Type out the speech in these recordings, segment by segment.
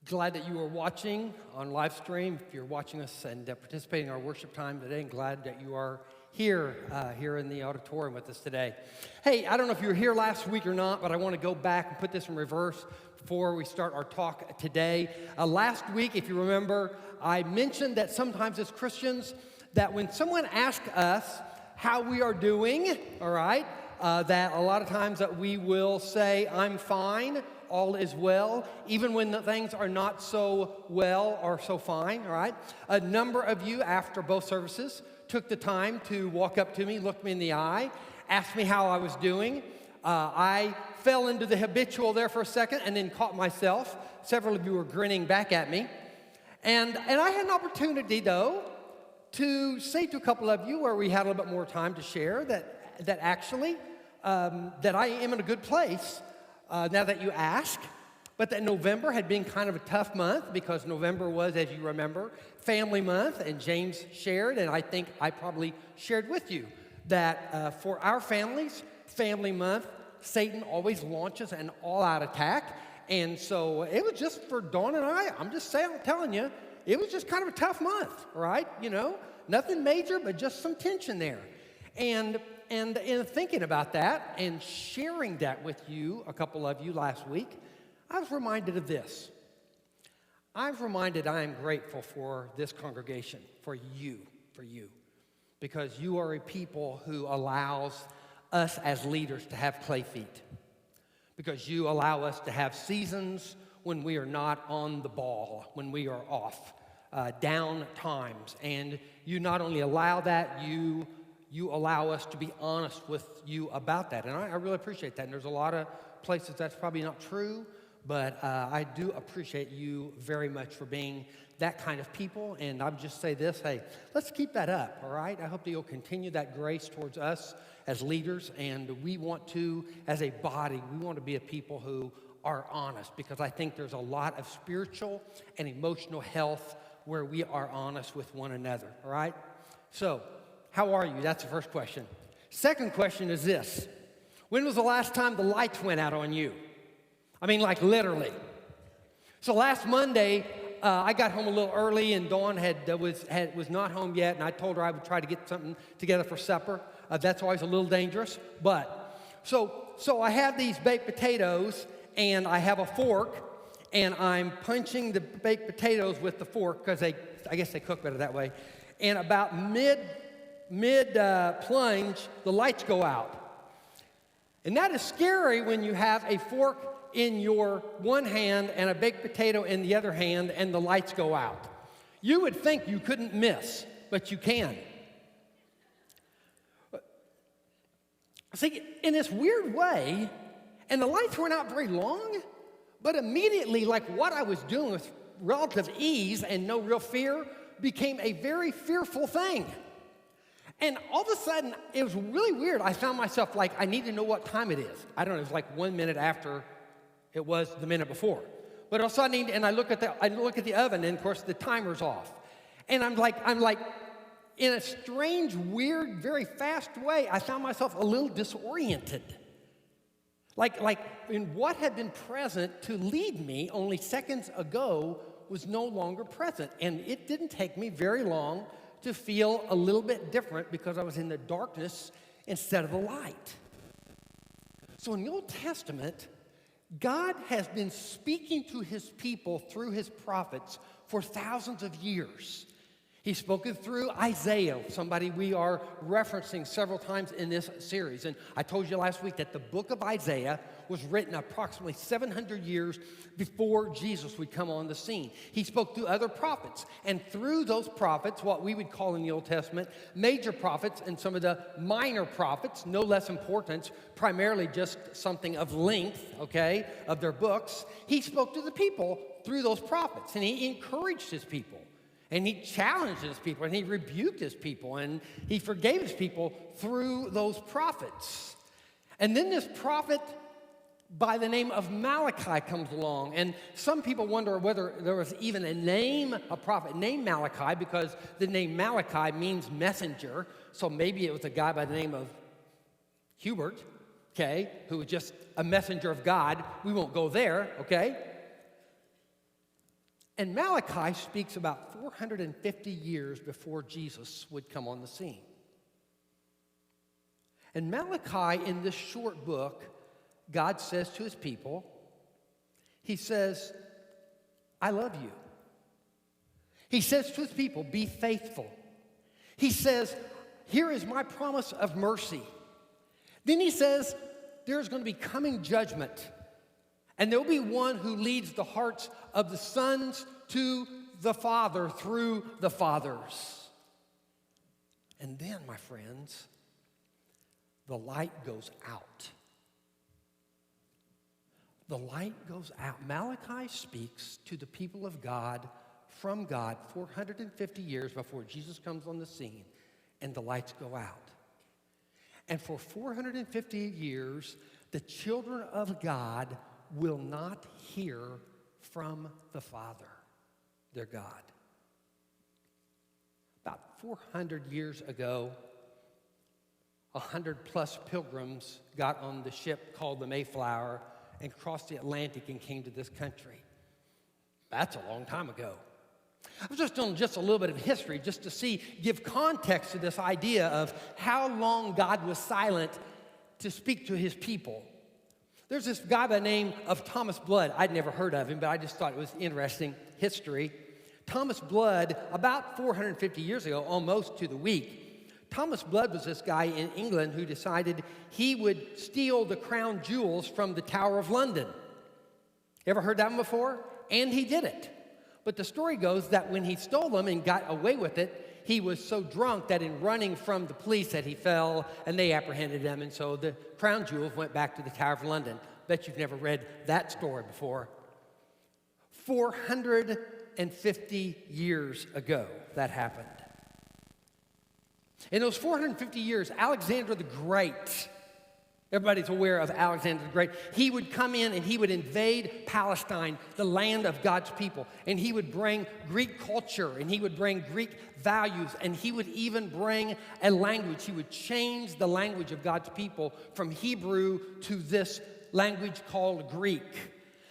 Glad that you are watching on live stream. If you're watching us and participating in our worship time today, I'm glad that you are here in the auditorium with us today. Hey, I don't know if you were here last week or not, but I want to go back and put this in reverse before we start our talk today. Last week, if you remember, I mentioned that sometimes as Christians, that when someone asks us how we are doing, all right, that a lot of times that we will say, I'm fine, all is well, even when the things are not so well or so fine, all right? A number of you, after both services, took the time to walk up to me, look me in the eye, ask me how I was doing. I fell into the habitual there for a second and then caught myself. Several of you were grinning back at me. And I had an opportunity, though, to say to a couple of you where we had a little bit more time to share that actually that I am in a good place now that you ask, but that November had been kind of a tough month because November was, as you remember, Family Month, and James shared, and I think I probably shared with you, that for our families, Family Month, Satan always launches an all-out attack, and so it was just for Dawn and I, I'm telling you, it was just kind of a tough month, right? You know, nothing major, but just some tension there. And in thinking about that and sharing that with you, a couple of you last week, I was reminded of this. I am grateful for this congregation, for you, because you are a people who allows us as leaders to have clay feet, because you allow us to have seasons when we are not on the ball, when we are off, down times, and you not only allow that, you allow us to be honest with you about that. And I really appreciate that. And there's a lot of places that's probably not true, but I do appreciate you very much for being that kind of people. And I'll just say this, hey, let's keep that up, all right? I hope that you'll continue that grace towards us as leaders. And we want to, as a body, we want to be a people who are honest, because I think there's a lot of spiritual and emotional health where we are honest with one another, all right? So, how are you? That's the first question. Second question is this. When was the last time the lights went out on you? I mean, like literally. So last Monday, I got home a little early, and Dawn was not home yet, and I told her I would try to get something together for supper. That's always a little dangerous. But so I have these baked potatoes, and I have a fork, and I'm punching the baked potatoes with the fork because I guess they cook better that way. And about mid plunge, the lights go out. And that is scary when you have a fork in your one hand and a baked potato in the other hand and the lights go out. You would think you couldn't miss, but you can. See, in this weird way, and the lights weren't out very long, but immediately, like what I was doing with relative ease and no real fear became a very fearful thing. And all of a sudden, it was really weird. I found myself like, I need to know what time it is. I don't know, it was like 1 minute after it was the minute before. But all of a sudden, and I look at the oven, and of course the timer's off. And I'm like, in a strange, weird, very fast way, I found myself a little disoriented. Like in what had been present to lead me only seconds ago was no longer present. And it didn't take me very long to feel a little bit different because I was in the darkness instead of the light. So in the Old Testament, God has been speaking to his people through his prophets for thousands of years. He's spoken through Isaiah, somebody we are referencing several times in this series. And I told you last week that the book of Isaiah was written approximately 700 years before Jesus would come on the scene. He spoke to other prophets. And through those prophets, what we would call in the Old Testament, major prophets and some of the minor prophets, no less important, primarily just something of length, okay, of their books, he spoke to the people through those prophets. And he encouraged his people. And he challenged his people, and he rebuked his people, and he forgave his people through those prophets. And then this prophet by the name of Malachi comes along, and some people wonder whether there was even a prophet named Malachi, because the name Malachi means messenger, so maybe it was a guy by the name of Hubert, okay, who was just a messenger of God. We won't go there, okay? And Malachi speaks about 450 years before Jesus would come on the scene. And Malachi, in this short book, God says to his people, he says, I love you. He says to his people, be faithful. He says, here is my promise of mercy. Then he says, there's going to be coming judgment. And there will be one who leads the hearts of the sons to the Father through the fathers. And then, my friends, the light goes out. The light goes out. Malachi speaks to the people of God from God 450 years before Jesus comes on the scene, and the lights go out. And for 450 years, the children of God will not hear from the Father, their God. About 400 years ago, 100+ pilgrims got on the ship called the Mayflower and crossed the Atlantic and came to this country. That's a long time ago. I was just doing just a little bit of history just to give context to this idea of how long God was silent to speak to his people. There's this guy by the name of Thomas Blood. I'd never heard of him, but I just thought it was interesting history. Thomas Blood, about 450 years ago, almost to the week, Thomas Blood was this guy in England who decided he would steal the crown jewels from the Tower of London. Ever heard that one before? And he did it. But the story goes that when he stole them and got away with it, he was so drunk that in running from the police that he fell and they apprehended him. And so the crown jewels went back to the Tower of London. Bet you've never read that story before. 450 years ago, that happened. In those 450 years, Alexander the Great, everybody's aware of Alexander the Great, he would come in and he would invade Palestine, the land of God's people, and he would bring Greek culture, and he would bring Greek values, and he would even bring a language. He would change the language of God's people from Hebrew to this language called Greek.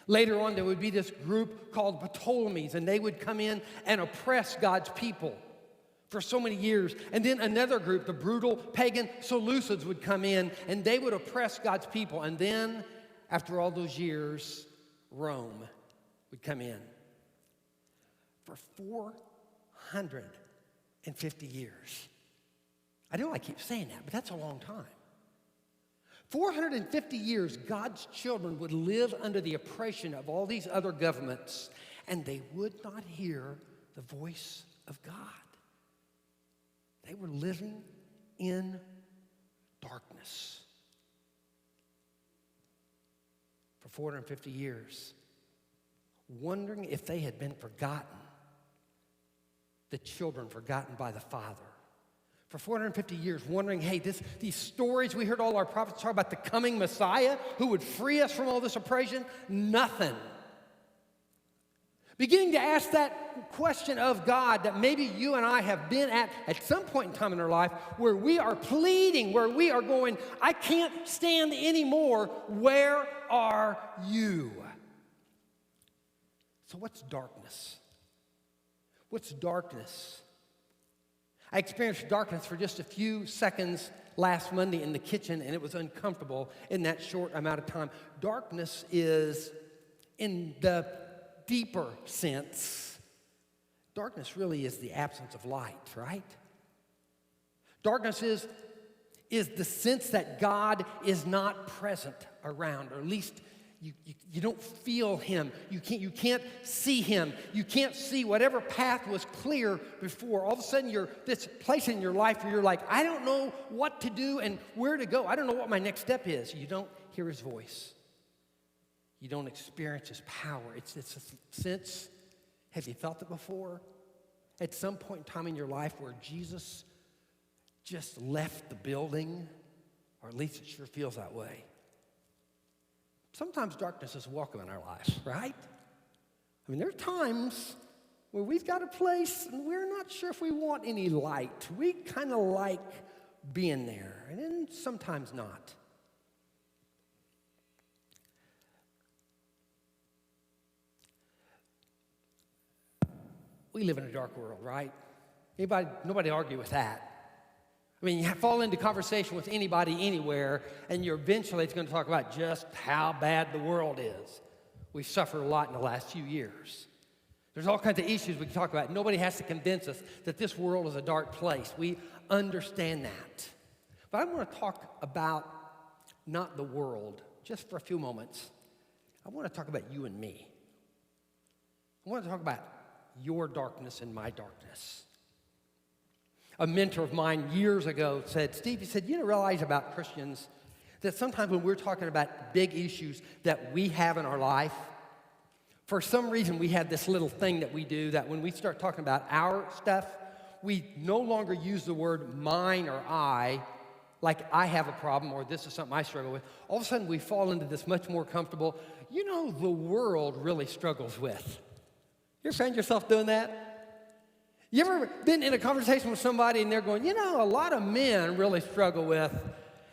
Later on, there would be this group called Ptolemies, and they would come in and oppress God's people for so many years. And then another group, the brutal pagan Seleucids, would come in, and they would oppress God's people. And then, after all those years, Rome would come in. For 450 years. I know I keep saying that, but that's a long time. 450 years, God's children would live under the oppression of all these other governments, and they would not hear the voice of God. They were living in darkness for 450 years, wondering if they had been forgotten, the children forgotten by the Father. For 450 years, wondering, hey, these stories, we heard all our prophets talk about the coming Messiah who would free us from all this oppression. Nothing. Beginning to ask that question of God that maybe you and I have been at some point in time in our life, where we are pleading, where we are going, I can't stand anymore. Where are you? So what's darkness? What's darkness? I experienced darkness for just a few seconds last Monday in the kitchen, and it was uncomfortable in that short amount of time. Darkness is, in the deeper sense, darkness really is the absence of light, right? Darkness is the sense that God is not present around, or at least you don't feel him. You can't see him. You can't see whatever path was clear before. All of a sudden, you're this place in your life where you're like, I don't know what to do and where to go. I don't know what my next step is. You don't hear his voice. You don't experience his power. It's a sense, have you felt it before? At some point in time in your life where Jesus just left the building, or at least it sure feels that way. Sometimes darkness is welcome in our lives, right? I mean, there are times where we've got a place and we're not sure if we want any light. We kind of like being there, and then sometimes not. We live in a dark world, right? Nobody argue with that. I mean, you fall into conversation with anybody anywhere, and you're eventually going to talk about just how bad the world is. We've suffered a lot in the last few years. There's all kinds of issues we can talk about. Nobody has to convince us that this world is a dark place. We understand that. But I want to talk about not the world, just for a few moments. I want to talk about you and me. I want to talk about your darkness and my darkness. A mentor of mine years ago said, Steve, he said, you realize about Christians that sometimes when we're talking about big issues that we have in our life, for some reason we have this little thing that we do that when we start talking about our stuff, we no longer use the word mine or I, like I have a problem or this is something I struggle with. All of a sudden we fall into this much more comfortable, the world really struggles with. You ever find yourself doing that? You ever been in a conversation with somebody and they're going, a lot of men really struggle with,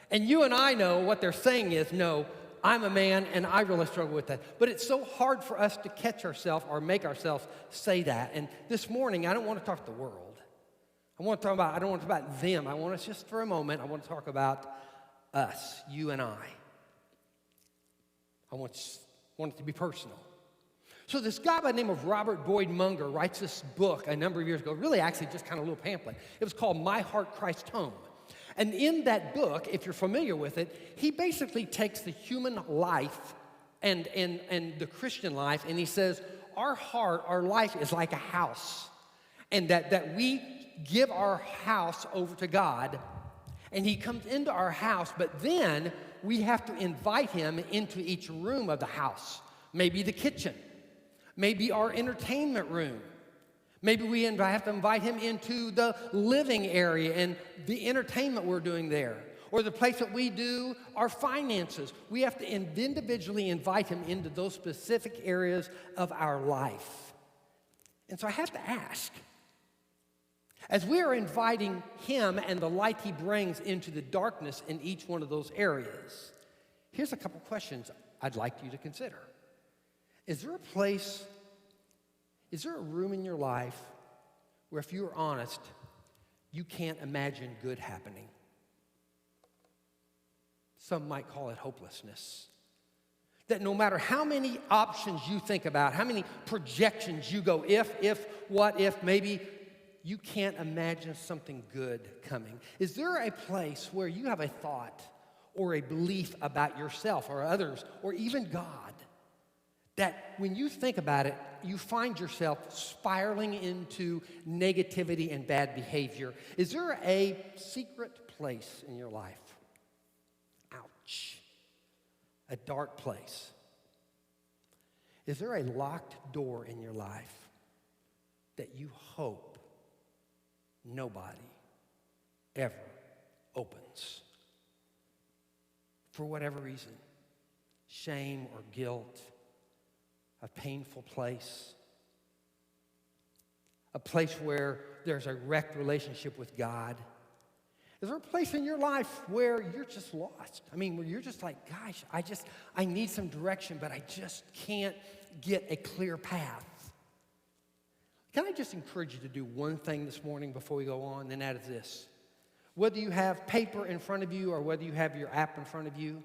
and you and I know what they're saying is, no, I'm a man and I really struggle with that. But it's so hard for us to catch ourselves or make ourselves say that. And this morning, I don't want to talk the world. I don't want to talk about them. I want us just for a moment, I want to talk about us, you and I. I want it to be personal. So this guy by the name of Robert Boyd Munger writes this book a number of years ago, really actually just kind of a little pamphlet. It was called My Heart, Christ Home. And in that book, if you're familiar with it, he basically takes the human life and the Christian life, and he says, our heart, our life is like a house. And that we give our house over to God, and he comes into our house, but then we have to invite him into each room of the house. Maybe the kitchen. Maybe our entertainment room. Maybe we have to invite him into the living area and the entertainment we're doing there. Or the place that we do our finances. We have to individually invite him into those specific areas of our life. And so I have to ask, as we are inviting him and the light he brings into the darkness in each one of those areas, here's a couple questions I'd like you to consider. Is there a room in your life where, if you're honest, you can't imagine good happening? Some might call it hopelessness. That no matter how many options you think about, how many projections you go, what if, maybe, you can't imagine something good coming. Is there a place where you have a thought or a belief about yourself or others or even God, that when you think about it, you find yourself spiraling into negativity and bad behavior? Is there a secret place in your life? Ouch. A dark place. Is there a locked door in your life that you hope nobody ever opens? For whatever reason, shame or guilt, a painful place, a place where there's a wrecked relationship with God. Is there a place in your life where you're just lost? I mean, where you're just like, gosh, I need some direction, but I just can't get a clear path. Can I just encourage you to do one thing this morning before we go on, and that is this. Whether you have paper in front of you or whether you have your app in front of you,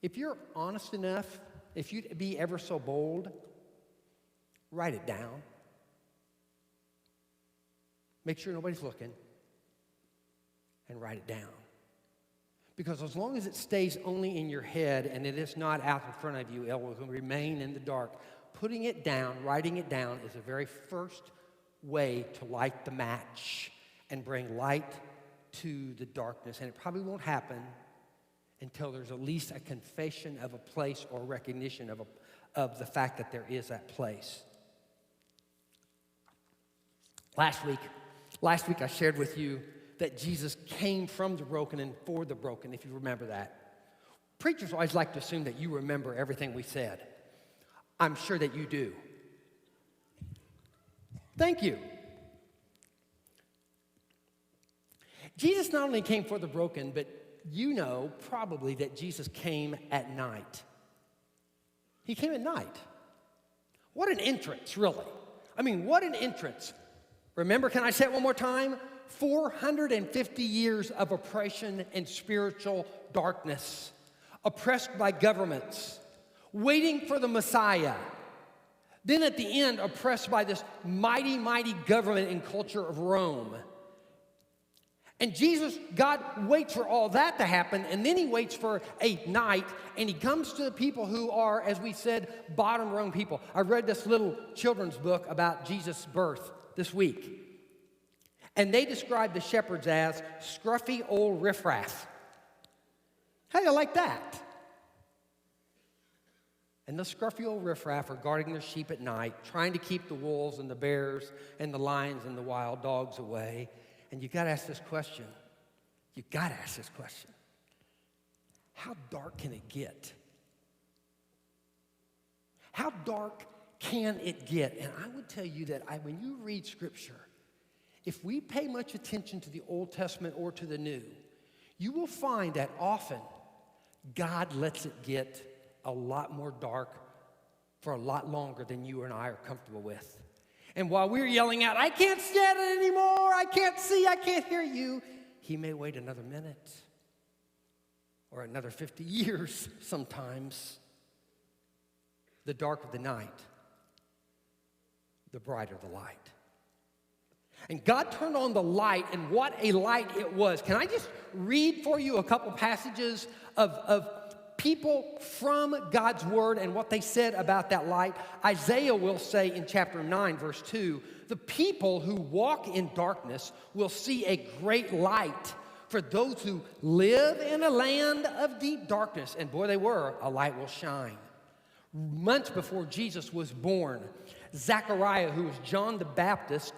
if you're honest enough, if you'd be ever so bold, write it down. Make sure nobody's looking, and write it down. Because as long as it stays only in your head and it is not out in front of you, it will remain in the dark. Putting it down, writing it down, is the very first way to light the match and bring light to the darkness. And it probably won't happen until there's at least a confession of a place or recognition of the fact that there is that place. Last week I shared with you that Jesus came from the broken and for the broken, if you remember that. Preachers always like to assume that you remember everything we said. I'm sure that you do. Thank you. Jesus not only came for the broken, but you know probably that Jesus came at night. He came at night. What an entrance, really. I mean, what an entrance. Remember, can I say it one more time? 450 years of oppression and spiritual darkness, oppressed by governments, waiting for the Messiah. Then at the end, oppressed by this mighty, mighty government and culture of Rome. And God waits for all that to happen, and then he waits for a night, and he comes to the people who are, as we said, bottom rung people. I read this little children's book about Jesus' birth this week, and they described the shepherds as scruffy old riffraff. How do you like that? And the scruffy old riffraff are guarding their sheep at night, trying to keep the wolves and the bears and the lions and the wild dogs away. And you got to ask this question. You got to ask this question. How dark can it get? How dark can it get? And I would tell you that when you read Scripture, if we pay much attention to the Old Testament or to the New, you will find that often God lets it get a lot more dark for a lot longer than you and I are comfortable with. And while we're yelling out, I can't stand it anymore, I can't see, I can't hear you, he may wait another minute or another 50 years sometimes. The darker the night, the brighter the light. And God turned on the light, and what a light it was. Can I just read for you a couple passages of people from God's word and what they said about that light? Isaiah will say in chapter 9, verse 2, the people who walk in darkness will see a great light. For those who live in a land of deep darkness, and boy, they were, a light will shine. Months before Jesus was born, Zechariah, who was John the Baptist's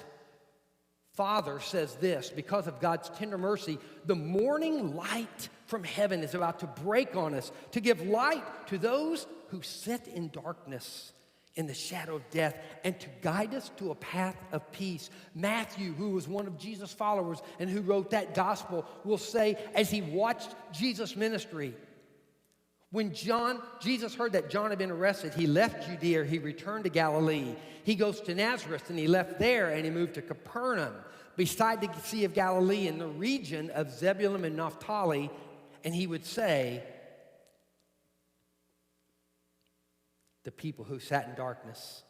father, says this: because of God's tender mercy, the morning light from heaven is about to break on us to give light to those who sit in darkness, in the shadow of death, and to guide us to a path of peace. Matthew, who was one of Jesus' followers and who wrote that gospel, will say, as he watched Jesus' ministry, when Jesus heard that John had been arrested, he left Judea, he returned to Galilee. He goes to Nazareth, and he left there, and he moved to Capernaum, beside the Sea of Galilee in the region of Zebulun and Naphtali. And he would say, the people who sat in darkness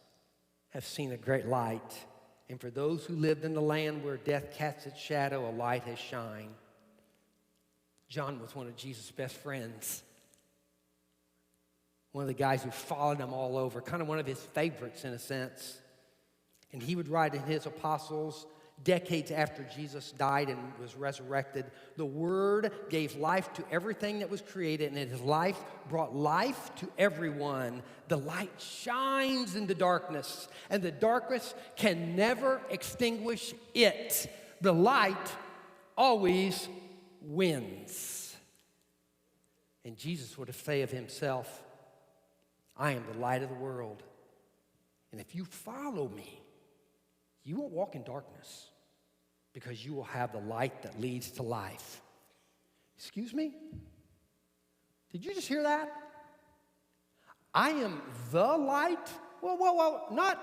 have seen a great light. And for those who lived in the land where death casts its shadow, a light has shined. John was one of Jesus' best friends. One of the guys who followed him all over, kind of one of his favorites in a sense. And he would write in his epistles, decades after Jesus died and was resurrected, the Word gave life to everything that was created, and his life brought life to everyone. The light shines in the darkness, and the darkness can never extinguish it. The light always wins. And Jesus would say of himself, I am the light of the world. And if you follow me, you won't walk in darkness, because you will have the light that leads to life. Excuse me? Did you just hear that? I am the light? Well, not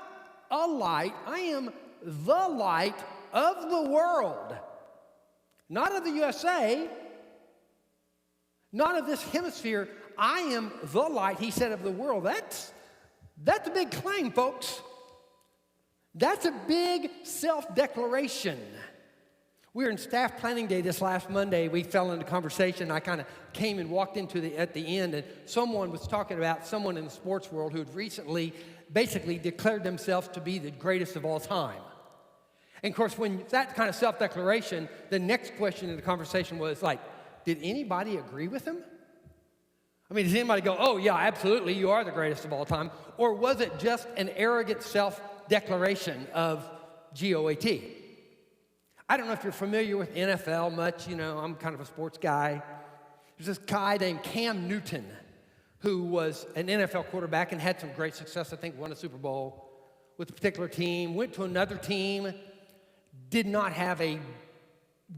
a light. I am the light of the world. Not of the USA, not of this hemisphere. I am the light, he said, of the world. That's a big claim, folks. That's a big self-declaration. We were in staff planning day this last Monday. We fell into conversation. I kind of came and walked at the end, and someone was talking about someone in the sports world who had recently basically declared themselves to be the greatest of all time. And of course, when that kind of self-declaration, the next question in the conversation was like, did anybody agree with him? I mean, does anybody go, oh yeah, absolutely, you are the greatest of all time? Or was it just an arrogant self-declaration of GOAT? I don't know if you're familiar with NFL much. You know, I'm kind of a sports guy. There's this guy named Cam Newton who was an NFL quarterback and had some great success. I think won a Super Bowl with a particular team, went to another team, did not have a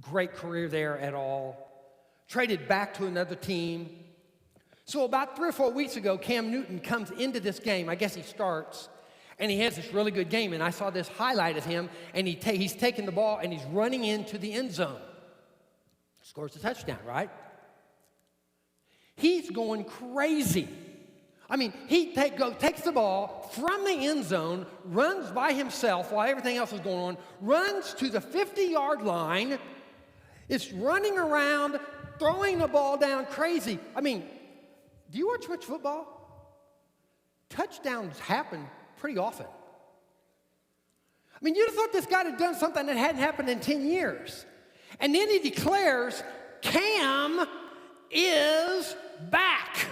great career there at all, traded back to another team. So about 3 or 4 weeks ago, Cam Newton comes into this game. I guess he starts. And he has this really good game. And I saw this highlight of him, and he's taking the ball, and he's running into the end zone. Scores a touchdown, right? He's going crazy. I mean, he takes the ball from the end zone, runs by himself while everything else is going on, runs to the 50-yard line, is running around, throwing the ball down crazy. I mean, do you watch much football? Touchdowns happen pretty often. I mean, you'd have thought this guy had done something that hadn't happened in 10 years. And then he declares, Cam is back.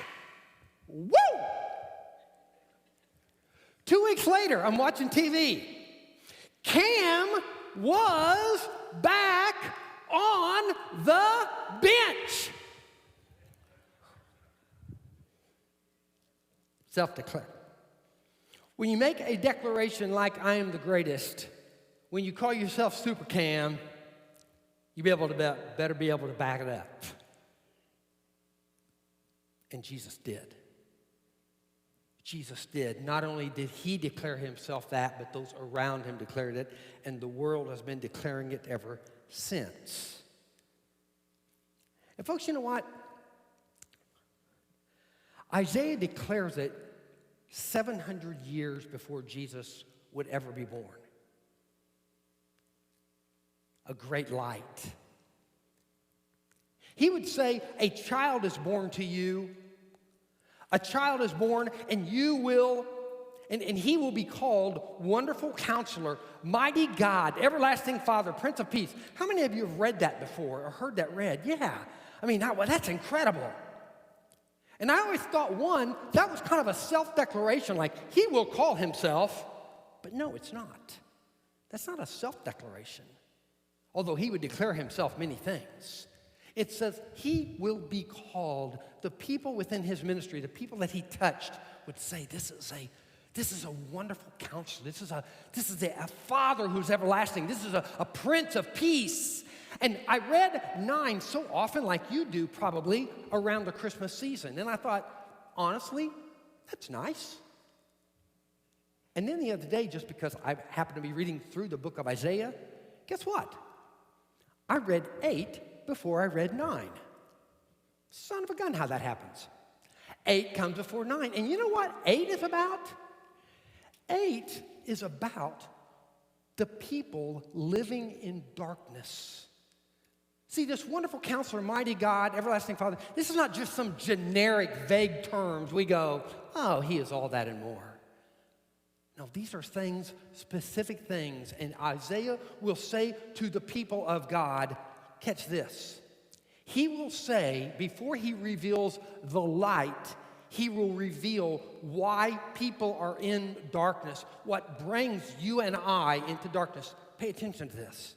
Woo! 2 weeks later, I'm watching TV. Cam was back on the bench. Self-declare. When you make a declaration like I am the greatest, when you call yourself Super Cam, you better be able to back it up. And Jesus did. Jesus did. Not only did he declare himself that, but those around him declared it, and the world has been declaring it ever since. And folks, you know what? Isaiah declares it 700 years before Jesus would ever be born. A great light. He would say, a child is born to you. A child is born, and he will be called Wonderful Counselor, Mighty God, Everlasting Father, Prince of Peace. How many of you have read that before or heard that read? Yeah. I mean, that's incredible. And I always thought, that was kind of a self-declaration, like he will call himself. But no, it's not. That's not a self-declaration. Although he would declare himself many things. It says he will be called. The people within his ministry, the people that he touched, would say, this is a wonderful counselor. This is a father who's everlasting. This is a prince of peace. And I read 9 so often, like you do probably, around the Christmas season. And I thought, honestly, that's nice. And then the other day, just because I happened to be reading through the book of Isaiah, guess what? I read 8 before I read 9. Son of a gun, how that happens. 8 comes before 9. And you know what 8 is about? 8 is about the people living in darkness. See, this wonderful counselor, mighty God, everlasting Father, this is not just some generic, vague terms. We go, oh, he is all that and more. No, these are things, specific things. And Isaiah will say to the people of God, catch this. He will say, before he reveals the light, he will reveal why people are in darkness, what brings you and I into darkness. Pay attention to this.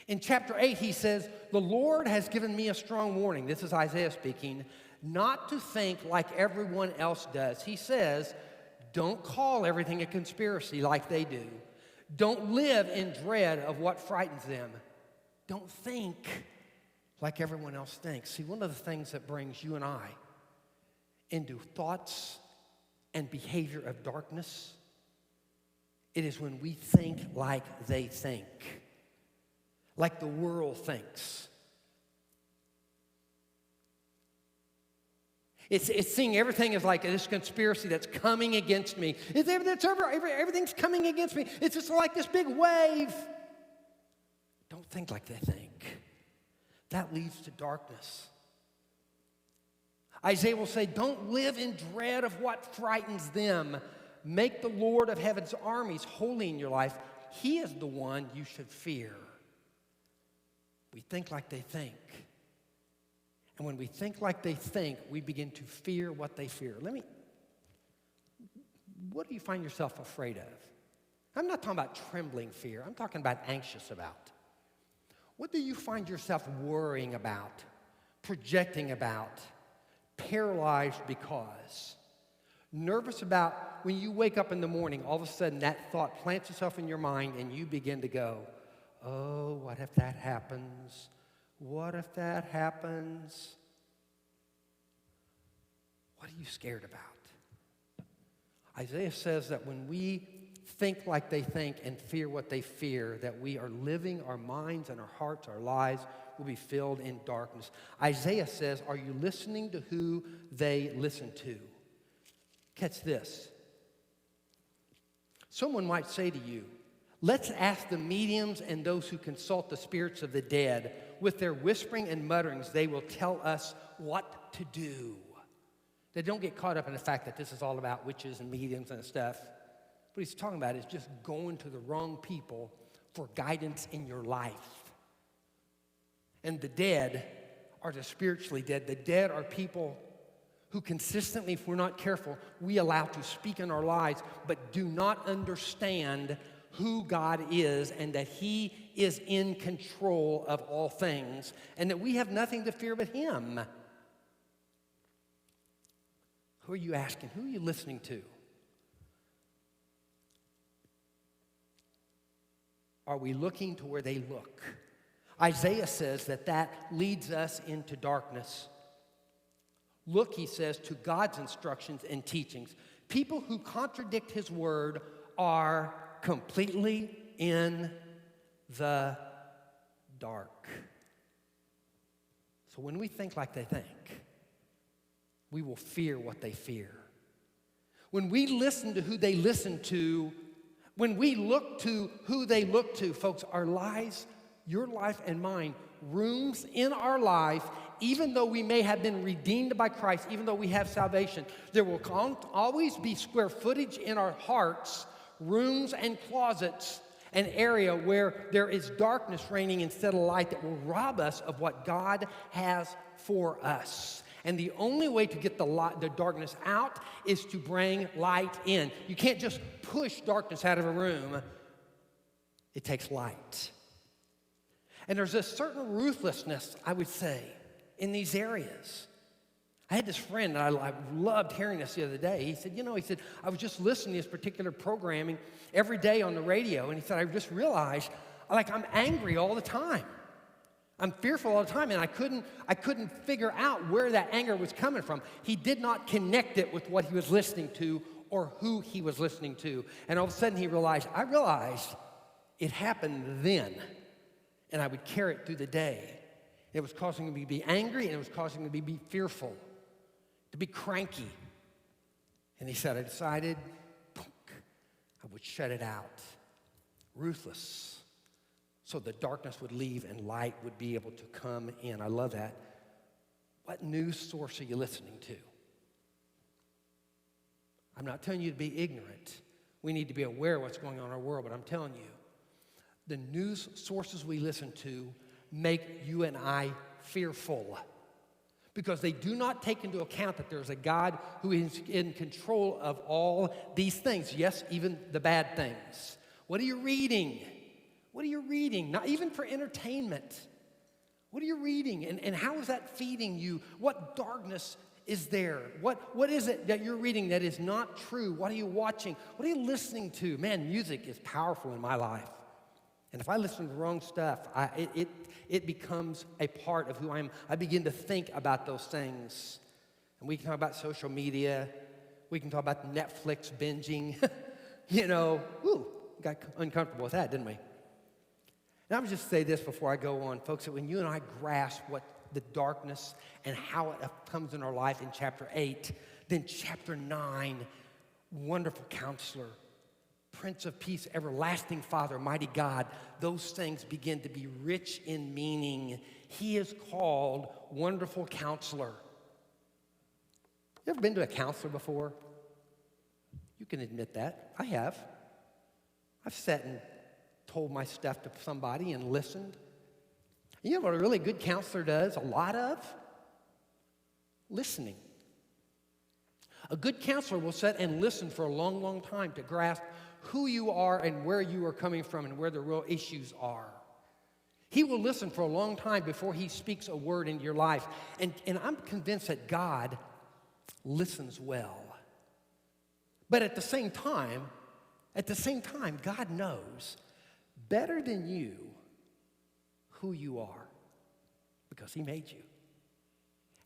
In chapter 8, he says, the Lord has given me a strong warning. This is Isaiah speaking, not to think like everyone else does. He says, don't call everything a conspiracy like they do. Don't live in dread of what frightens them. Don't think like everyone else thinks. See, one of the things that brings you and I into thoughts and behavior of darkness, it is when we think like they think, like the world thinks. It's seeing everything as like this conspiracy that's coming against me. Everything's coming against me. It's just like this big wave. Don't think like they think. That leads to darkness. Isaiah will say, don't live in dread of what frightens them. Make the Lord of heaven's armies holy in your life. He is the one you should fear. We think like they think. And when we think like they think, we begin to fear what they fear. What do you find yourself afraid of? I'm not talking about trembling fear. I'm talking about anxious about. What do you find yourself worrying about, projecting about, paralyzed because? Nervous about when you wake up in the morning, all of a sudden that thought plants itself in your mind and you begin to go, oh, what if that happens? What if that happens? What are you scared about? Isaiah says that when we think like they think and fear what they fear, that we are living, our minds and our hearts, our lives will be filled in darkness. Isaiah says, are you listening to who they listen to? Catch this. Someone might say to you, let's ask the mediums and those who consult the spirits of the dead. With their whispering and mutterings, they will tell us what to do. They don't get caught up in the fact that this is all about witches and mediums and stuff. What he's talking about is just going to the wrong people for guidance in your life. And the dead are the spiritually dead. The dead are people who consistently, if we're not careful, we allow to speak in our lives, but do not understand who God is and that He is in control of all things and that we have nothing to fear but Him. Who are you asking? Who are you listening to? Are we looking to where they look? Isaiah says that leads us into darkness. Look, he says, to God's instructions and teachings. People who contradict His word are completely in the dark. So when we think like they think, we will fear what they fear. When we listen to who they listen to, when we look to who they look to, folks, our lives, your life and mine, rooms in our life, even though we may have been redeemed by Christ, even though we have salvation, there will always be square footage in our hearts, rooms and closets, an area where there is darkness reigning instead of light that will rob us of what God has for us. And the only way to get the darkness out is to bring light in. You can't just push darkness out of a room. It takes light. And there's a certain ruthlessness, I would say, in these areas. I had this friend, and I loved hearing this the other day. He said, I was just listening to this particular programming every day on the radio, and he said, I just realized, I'm angry all the time. I'm fearful all the time, and I couldn't figure out where that anger was coming from. He did not connect it with what he was listening to or who he was listening to. And all of a sudden he realized, it happened then, and I would carry it through the day. It was causing me to be angry, and it was causing me to be fearful, to be cranky. And he said, I decided, I would shut it out. Ruthless. So the darkness would leave and light would be able to come in. I love that. What news source are you listening to? I'm not telling you to be ignorant. We need to be aware of what's going on in our world, but I'm telling you, the news sources we listen to make you and I fearful because they do not take into account that there's a God who is in control of all these things. Yes, even the bad things. What are you reading? What are you reading? Not even for entertainment. What are you reading? And how is that feeding you? What darkness is there? What is it that you're reading that is not true? What are you watching? What are you listening to? Man, music is powerful in my life. And if I listen to the wrong stuff, it becomes a part of who I am. I begin to think about those things. And we can talk about social media. We can talk about Netflix binging. Got uncomfortable with that, didn't we? And I would just say this before I go on, folks, that when you and I grasp what the darkness and how it comes in our life in chapter 8, then chapter 9, wonderful counselor, Prince of Peace, everlasting Father, mighty God, those things begin to be rich in meaning. He is called Wonderful Counselor. You ever been to a counselor before? You can admit that. I have. I've sat and told my stuff to somebody and listened. You know what a really good counselor does? A lot of? Listening. A good counselor will sit and listen for a long, long time to grasp who you are and where you are coming from and where the real issues are. He will listen for a long time before he speaks a word into your life. And I'm convinced that God listens well. But at the same time, God knows better than you who you are because he made you.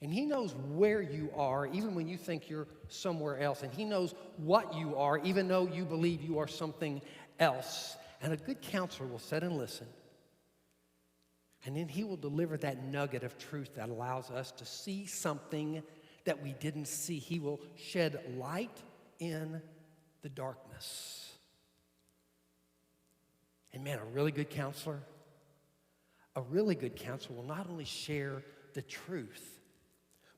And he knows where you are, even when you think you're somewhere else. And he knows what you are, even though you believe you are something else. And a good counselor will sit and listen. And then he will deliver that nugget of truth that allows us to see something that we didn't see. He will shed light in the darkness. And man, a really good counselor will not only share the truth,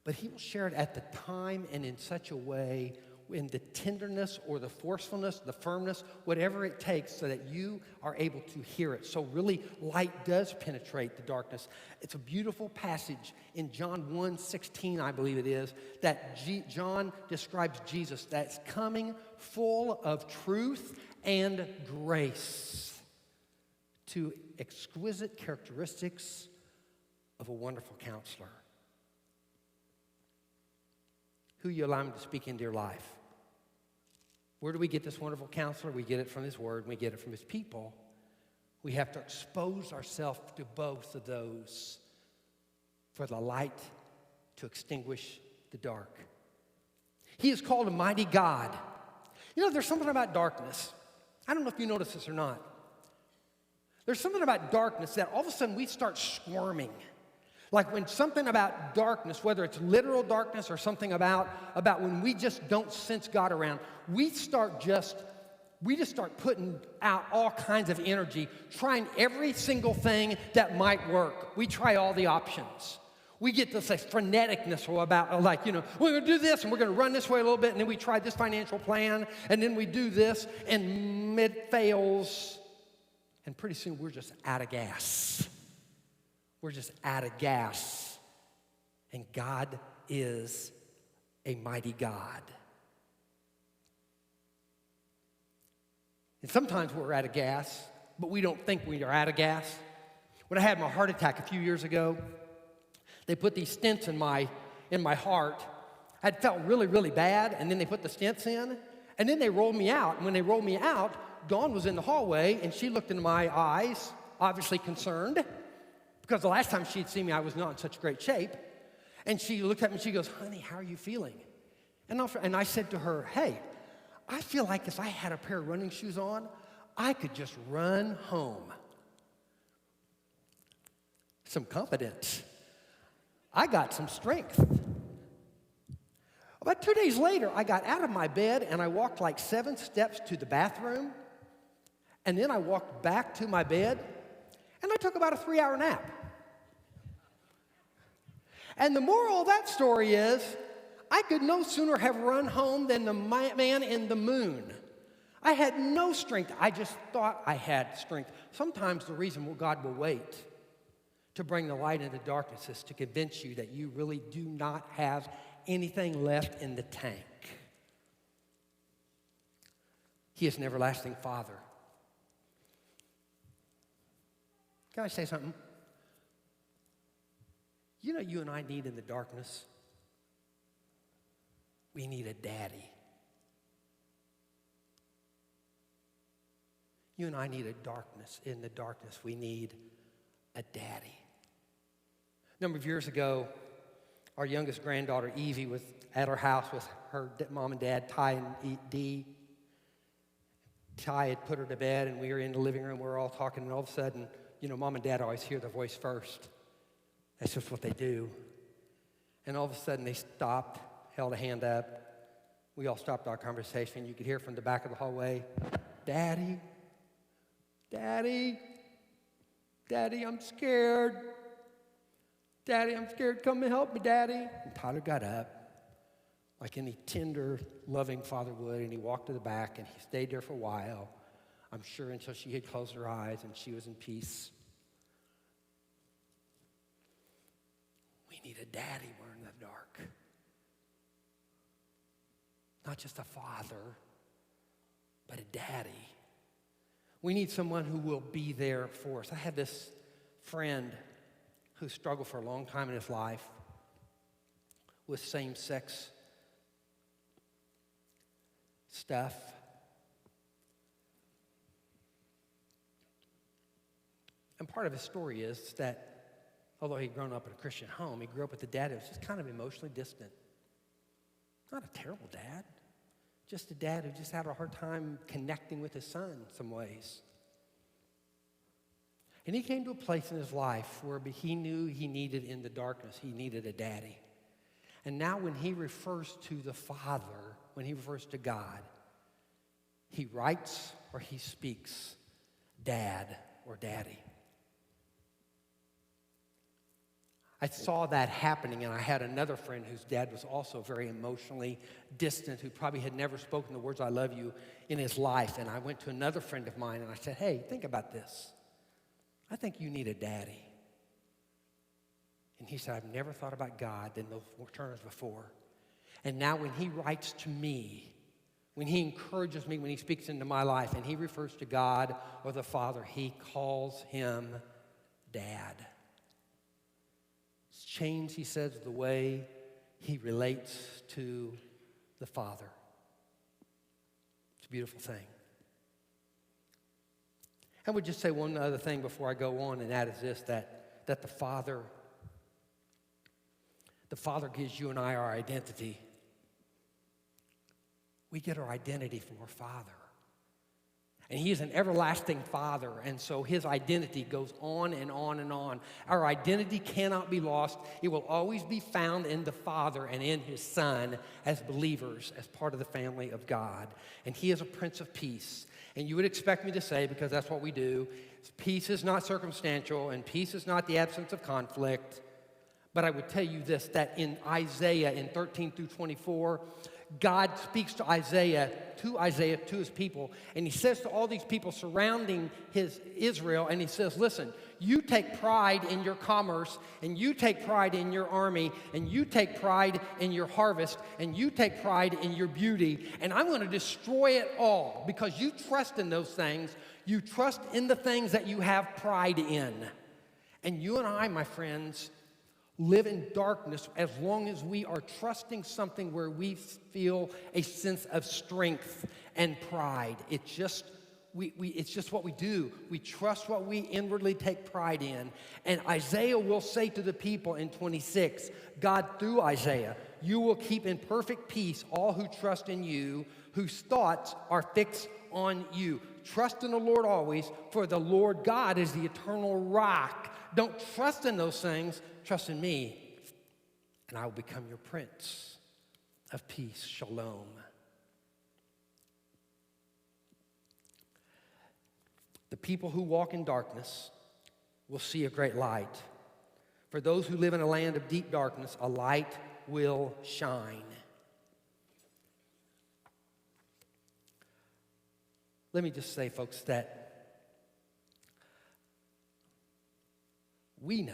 but he will share it at the time and in such a way, in the tenderness or the forcefulness, the firmness, whatever it takes so that you are able to hear it. So really, light does penetrate the darkness. It's a beautiful passage in John 1:16, I believe it is, that John describes Jesus that's coming full of truth and grace, two exquisite characteristics of a wonderful counselor. Who you allow him to speak into your life. Where do we get this wonderful counselor? We get it from his word, and we get it from his people. We have to expose ourselves to both of those for the light to extinguish the dark. He is called a mighty God. You know, there's something about darkness. I don't know if you notice this or not. There's something about darkness that all of a sudden we start squirming. Like when something about darkness, whether it's literal darkness or something about when we just don't sense God around, we just start putting out all kinds of energy, trying every single thing that might work. We try all the options. We get this freneticness about we're going to do this and we're going to run this way a little bit, and then we try this financial plan, and then we do this, and it fails, and pretty soon we're just out of gas. We're just out of gas. And God is a mighty God. And sometimes we're out of gas, but we don't think we are out of gas. When I had my heart attack a few years ago, they put these stents in my heart. I had felt really, really bad, and then they put the stents in, and then they rolled me out. And when they rolled me out, Dawn was in the hallway, and she looked into my eyes, obviously concerned, because the last time she'd seen me, I was not in such great shape. And she looked at me and she goes, "Honey, how are you feeling?" And I said to her, "Hey, I feel like if I had a pair of running shoes on, I could just run home." Some confidence. I got some strength. About 2 days later, I got out of my bed and I walked like 7 steps to the bathroom. And then I walked back to my bed and I took about a 3-hour nap. And the moral of that story is, I could no sooner have run home than the man in the moon. I had no strength. I just thought I had strength. Sometimes the reason God will wait to bring the light into darkness is to convince you that you really do not have anything left in the tank. He is an everlasting Father. Can I say something? You know, you and I need in the darkness, we need a daddy. You and I need a darkness. In the darkness, we need a daddy. A number of years ago, our youngest granddaughter, Evie, was at our house with her mom and dad, Ty and Dee. Ty had put her to bed, and we were in the living room. We were all talking, and all of a sudden, mom and dad always hear their voice first. That's just what they do. And all of a sudden, they stopped, held a hand up. We all stopped our conversation. You could hear from the back of the hallway, "Daddy, Daddy, Daddy, I'm scared. Daddy, I'm scared. Come and help me, Daddy." And Tyler got up like any tender, loving father would, and he walked to the back, and he stayed there for a while, I'm sure until she had closed her eyes and she was in peace. We need a daddy when we're in the dark. Not just a father, but a daddy. We need someone who will be there for us. I had this friend who struggled for a long time in his life with same-sex stuff. And part of his story is that although he'd grown up in a Christian home, he grew up with a dad who was just kind of emotionally distant. Not a terrible dad, just a dad who just had a hard time connecting with his son in some ways. And he came to a place in his life where he knew he needed, in the darkness, he needed a daddy. And now when he refers to the Father, when he refers to God, he writes or he speaks Dad or Daddy. I saw that happening, and I had another friend whose dad was also very emotionally distant, who probably had never spoken the words, "I love you," in his life. And I went to another friend of mine, and I said, "Hey, think about this. I think you need a daddy." And he said, "I've never thought about God in those terms before." And now when he writes to me, when he encourages me, when he speaks into my life, and he refers to God or the Father, he calls him Dad. It's changed, he says, the way he relates to the Father. It's a beautiful thing. I would just say one other thing before I go on, and that is this, that the Father gives you and I our identity. We get our identity from our Father. And he is an everlasting Father, and so his identity goes on and on and on. Our identity cannot be lost. It will always be found in the Father and in his Son as believers, as part of the family of God. And he is a Prince of Peace. And you would expect me to say, because that's what we do, peace is not circumstantial and peace is not the absence of conflict. But I would tell you this, that in Isaiah, in 13 through 24, God speaks to Isaiah, to his people, and he says to all these people surrounding his Israel, and he says, listen, you take pride in your commerce, and you take pride in your army, and you take pride in your harvest, and you take pride in your beauty, and I'm going to destroy it all because you trust in those things. You trust in the things that you have pride in. And you and I, my friends, live in darkness as long as we are trusting something where we feel a sense of strength and pride. It's just what we do. We trust what we inwardly take pride in. And Isaiah will say to the people in 26, God through Isaiah, you will keep in perfect peace all who trust in you, whose thoughts are fixed on you. Trust in the Lord always, for the Lord God is the eternal rock. Don't trust in those things. Trust in me, and I will become your Prince of Peace. Shalom. The people who walk in darkness will see a great light. For those who live in a land of deep darkness, a light will shine. Let me just say, folks, that we know.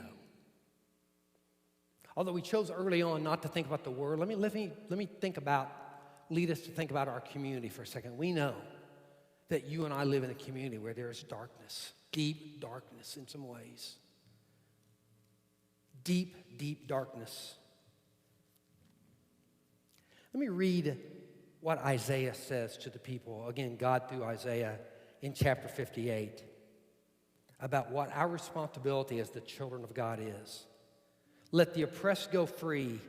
Although we chose early on not to think about the world, let me lead us to think about our community for a second. We know that you and I live in a community where there is darkness, deep darkness in some ways. Deep, deep darkness. Let me read what Isaiah says to the people. Again, God through Isaiah in chapter 58 about what our responsibility as the children of God is. Let the oppressed go free.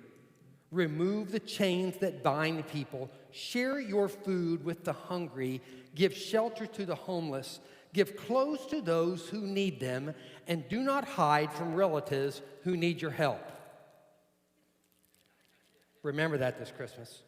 Remove the chains that bind people. Share your food with the hungry. Give shelter to the homeless. Give clothes to those who need them. And do not hide from relatives who need your help. Remember that this Christmas.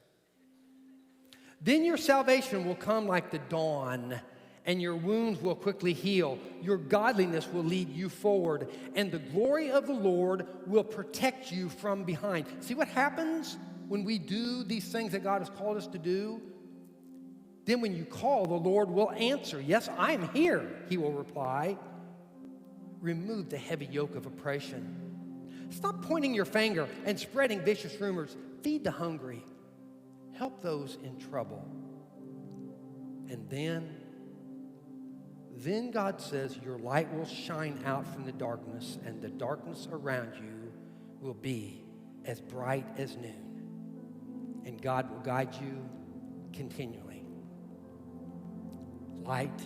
Then your salvation will come like the dawn, and your wounds will quickly heal. Your godliness will lead you forward, and the glory of the Lord will protect you from behind. See what happens when we do these things that God has called us to do? Then when you call, the Lord will answer. Yes, I'm here, he will reply. Remove the heavy yoke of oppression. Stop pointing your finger and spreading vicious rumors. Feed the hungry. Help those in trouble. And then God says, your light will shine out from the darkness, and the darkness around you will be as bright as noon. And God will guide you continually. Light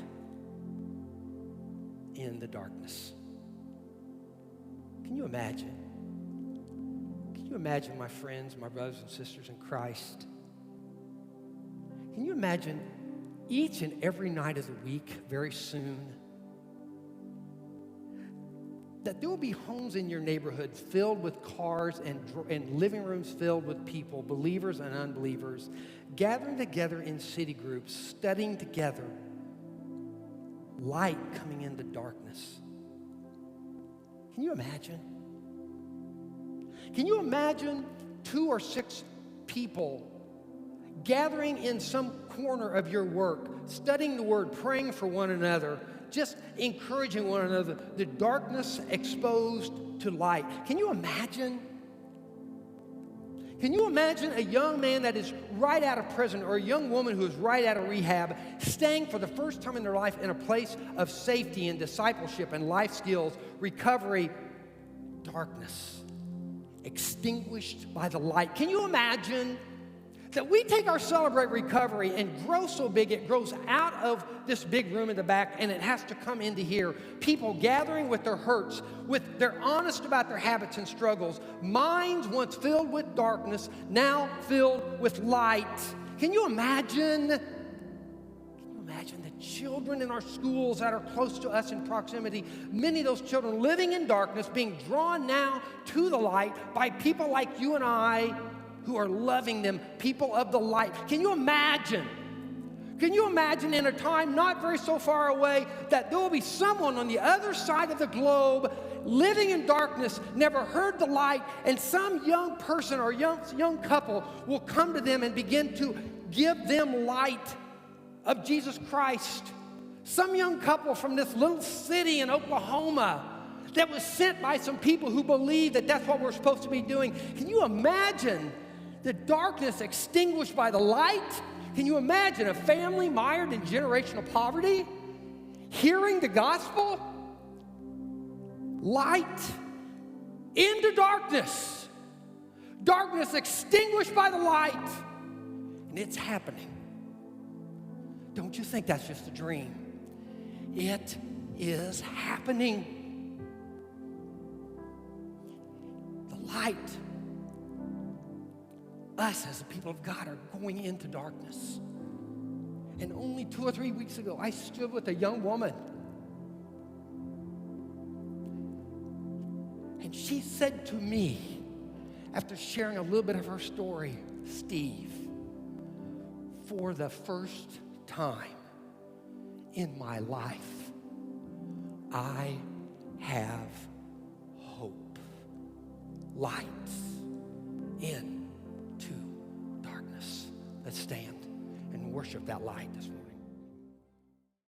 in the darkness. Can you imagine? Can you imagine, my friends, my brothers and sisters in Christ? Can you imagine each and every night of the week, very soon, that there will be homes in your neighborhood filled with cars and living rooms filled with people, believers and unbelievers, gathering together in city groups, studying together, light coming into darkness. Can you imagine? Can you imagine 2 or 6 people gathering in some corner of your work, studying the Word, praying for one another, just encouraging one another, the darkness exposed to light? Can you imagine? Can you imagine a young man that is right out of prison or a young woman who is right out of rehab staying for the first time in their life in a place of safety and discipleship and life skills, recovery, darkness extinguished by the light? Can you imagine that we take our Celebrate Recovery and grow so big it grows out of this big room in the back and it has to come into here? People gathering with their hurts, they're honest about their habits and struggles. Minds once filled with darkness, now filled with light. Can you imagine? Can you imagine the children in our schools that are close to us in proximity? Many of those children living in darkness, being drawn now to the light by people like you and I, who are loving them, people of the light. Can you imagine? Can you imagine in a time not very so far away that there will be someone on the other side of the globe living in darkness, never heard the light, and some young person or young couple will come to them and begin to give them light of Jesus Christ. Some young couple from this little city in Oklahoma that was sent by some people who believe that that's what we're supposed to be doing. Can you imagine the darkness extinguished by the light? Can you imagine a family mired in generational poverty hearing the gospel? Light into darkness. Darkness extinguished by the light. And it's happening. Don't you think that's just a dream? It is happening. The light, us as the people of God, are going into darkness. And only 2 or 3 weeks ago, I stood with a young woman. And she said to me, after sharing a little bit of her story, Steve, for the first time in my life, I have hope. Light into darkness. Let's stand and worship that light this morning.